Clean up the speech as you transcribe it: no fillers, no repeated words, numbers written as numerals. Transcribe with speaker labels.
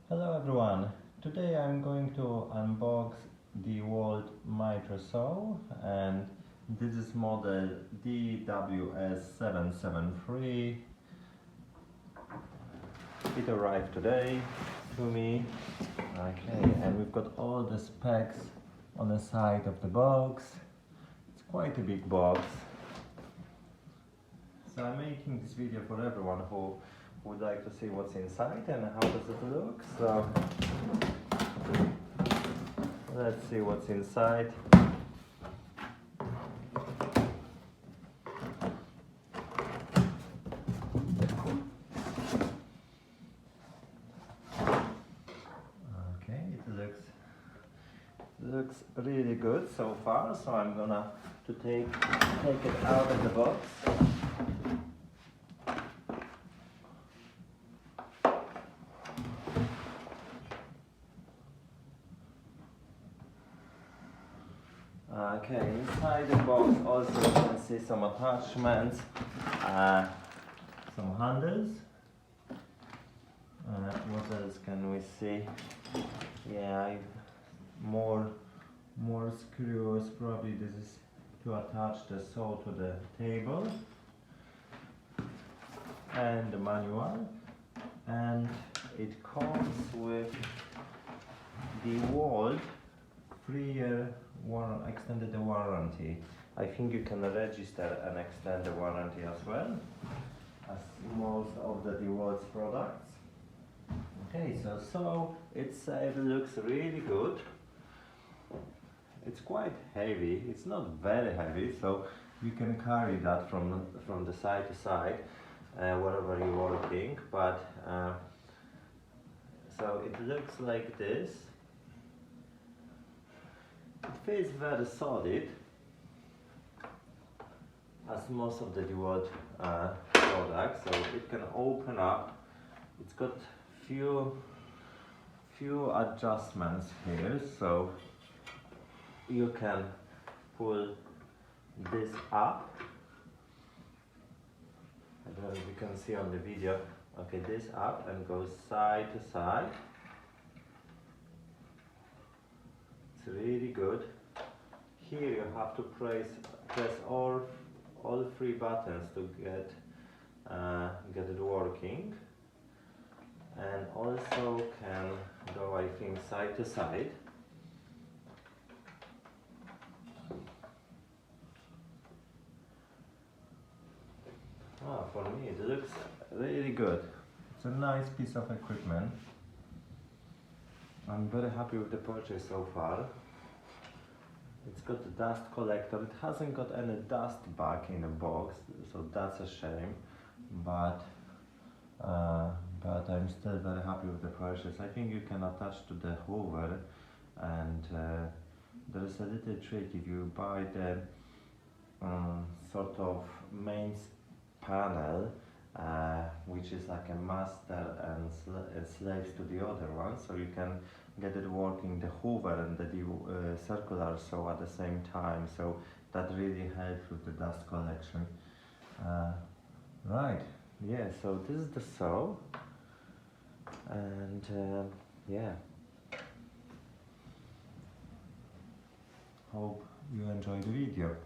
Speaker 1: Hello everyone, today I'm going to unbox the Dewalt mitre saw, and this is model DWS773. It arrived today to me. Okay, and we've got all the specs on the side of the box. It's quite a big box. So I'm making this video for everyone who would like to see what's inside and how does it look. So let's see what's inside. Okay, it looks really good so far, so I'm gonna take it out of the box. Okay, inside the box also you can see some attachments, some handles. What else can we see? Yeah, more screws. Probably this is to attach the saw to the table. And the manual. And it comes with the Dewalt 3-year extended warranty. I think you can register and extend the warranty as well as most of the Dewalt products. Okay, so it looks really good. It's quite heavy. It's not very heavy, so you can carry that from the side to side wherever you're working. But so it looks like this. It feels very solid, as most of the Dewalt products. So it can open up. It's got few adjustments here, so you can pull this up. I don't know if you can see on the video. Okay, this up and goes side to side. It's really good. Here you have to press all 3 buttons to get it working, and also can go, I think, side to side. For me it looks really good. It's a nice piece of equipment. I'm very happy with the purchase so far. It's got the dust collector. It hasn't got any dust back in the box, so that's a shame. But I'm still very happy with the purchase. I think you can attach to the hoover, and there is a little trick. If you buy the sort of main panel, which is like a master and slaves to the other one, so you can get it working, the hoover and the circular saw at the same time, so that really helps with the dust collection. Right, yeah, so this is the saw, and yeah, hope you enjoy the video.